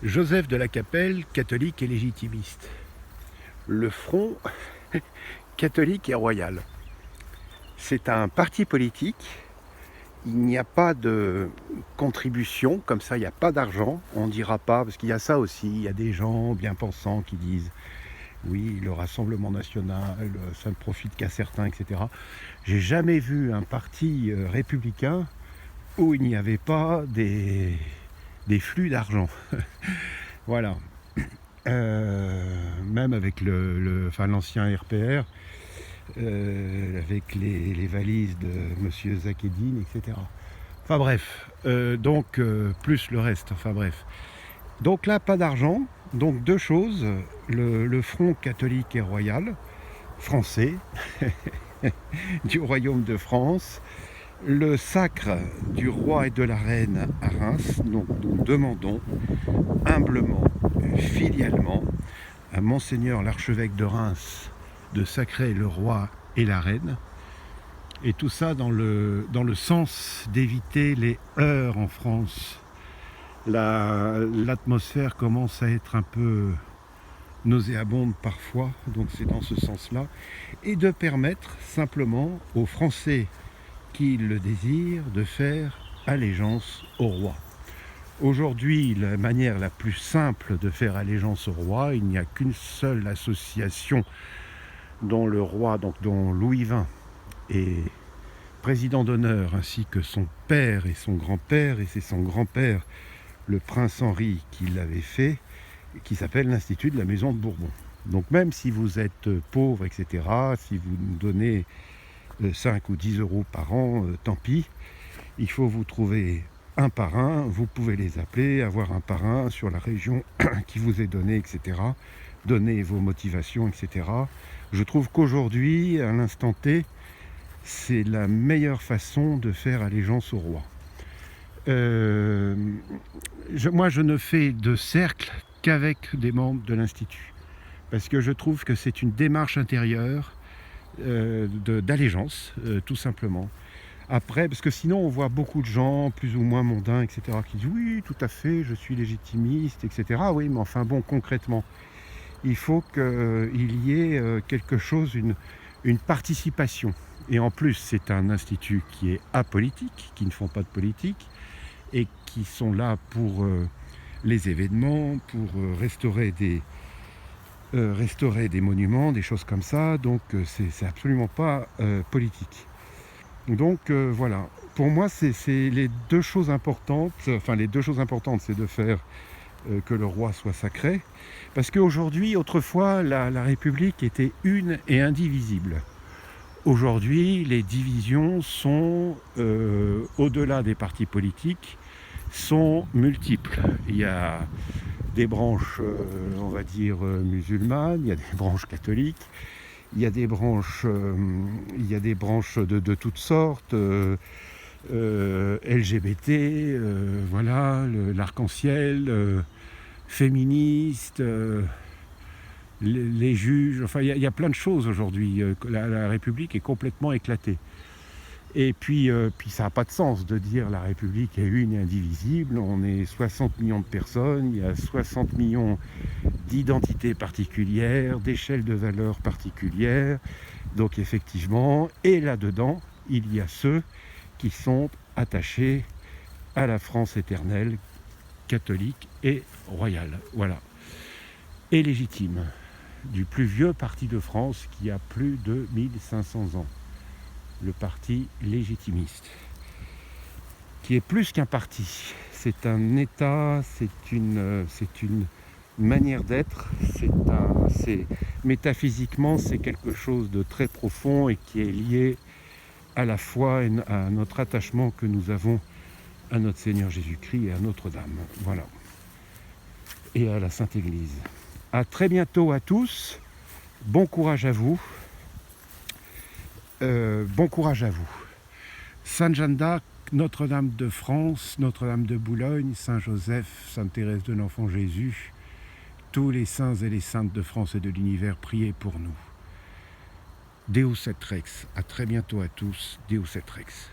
Joseph de la Capelle, catholique et légitimiste. Le Front catholique et royal. C'est un parti politique. Il n'y a pas de contribution, comme ça il n'y a pas d'argent. On ne dira pas, parce qu'il y a ça aussi, il y a des gens bien pensants qui disent oui, le Rassemblement national, ça ne profite qu'à certains, etc. J'ai jamais vu un parti républicain où il n'y avait pas des flux d'argent. Voilà. Même avec l'ancien RPR, avec les valises de M. Zakedine, etc. Enfin bref, plus le reste, enfin bref. Donc là, pas d'argent. Donc deux choses, le Front catholique et royal, français, du Royaume de France, le sacre du roi et de la reine à Reims. Donc nous demandons humblement, filialement, à Monseigneur l'archevêque de Reims de sacrer le roi et la reine. Et tout ça dans le sens d'éviter les heurts en France. L'atmosphère commence à être un peu nauséabonde parfois, donc c'est dans ce sens-là. Et de permettre simplement aux Français qui le désirent de faire allégeance au roi. Aujourd'hui, la manière la plus simple de faire allégeance au roi, il n'y a qu'une seule association dont le roi, donc dont Louis XX est président d'honneur, ainsi que son père et son grand-père, et c'est son grand-père, le prince Henri, qui l'avait fait, qui s'appelle l'Institut de la Maison de Bourbon. Donc même si vous êtes pauvre, etc., si vous nous donnez 5 ou 10 euros par an, tant pis, il faut vous trouver un parrain, vous pouvez les appeler, avoir un parrain sur la région qui vous est donnée, etc., donner vos motivations, etc. Je trouve qu'aujourd'hui, à l'instant T, c'est la meilleure façon de faire allégeance au roi. Moi, je ne fais de cercle qu'avec des membres de l'Institut, parce que je trouve que c'est une démarche intérieure d'allégeance, tout simplement. Après, parce que sinon on voit beaucoup de gens plus ou moins mondains, etc., qui disent oui, tout à fait, je suis légitimiste, etc. Oui, mais enfin bon, concrètement, il faut qu'il y ait quelque chose, une participation. Et en plus, c'est un institut qui est apolitique, qui ne font pas de politique, et qui sont là pour les événements, pour restaurer des monuments, des choses comme ça. Donc c'est absolument pas politique. Donc voilà, pour moi c'est les deux choses importantes. Enfin les deux choses importantes, c'est de faire que le roi soit sacré, parce qu'aujourd'hui, autrefois, la République était une et indivisible. Aujourd'hui, les divisions sont, au-delà des partis politiques, sont multiples. Il y a des branches, on va dire, musulmanes, il y a des branches catholiques, il y a des branches, de toutes sortes, LGBT, voilà, l'arc-en-ciel, féministes, les juges, enfin il y a plein de choses aujourd'hui. La République est complètement éclatée. Et puis ça n'a pas de sens de dire la République est une et indivisible. On est 60 millions de personnes, il y a 60 millions d'identités particulières, d'échelles de valeurs particulières. Donc effectivement, et là-dedans, il y a ceux qui sont attachés à la France éternelle, catholique et royale. Voilà. Et légitime, du plus vieux parti de France qui a plus de 1500 ans. Le parti légitimiste, qui est plus qu'un parti. C'est un état, c'est une manière d'être, métaphysiquement, c'est quelque chose de très profond et qui est lié à la foi et à notre attachement que nous avons à notre Seigneur Jésus-Christ et à Notre-Dame. Voilà. Et à la Sainte Église. À très bientôt à tous. Bon courage à vous. Bon courage à vous. Sainte Jeanne d'Arc, Notre-Dame de France, Notre-Dame de Boulogne, Saint-Joseph, Sainte Thérèse de l'Enfant Jésus, tous les saints et les saintes de France et de l'univers, priez pour nous. Deus et Rex. À très bientôt à tous. Deus et Rex.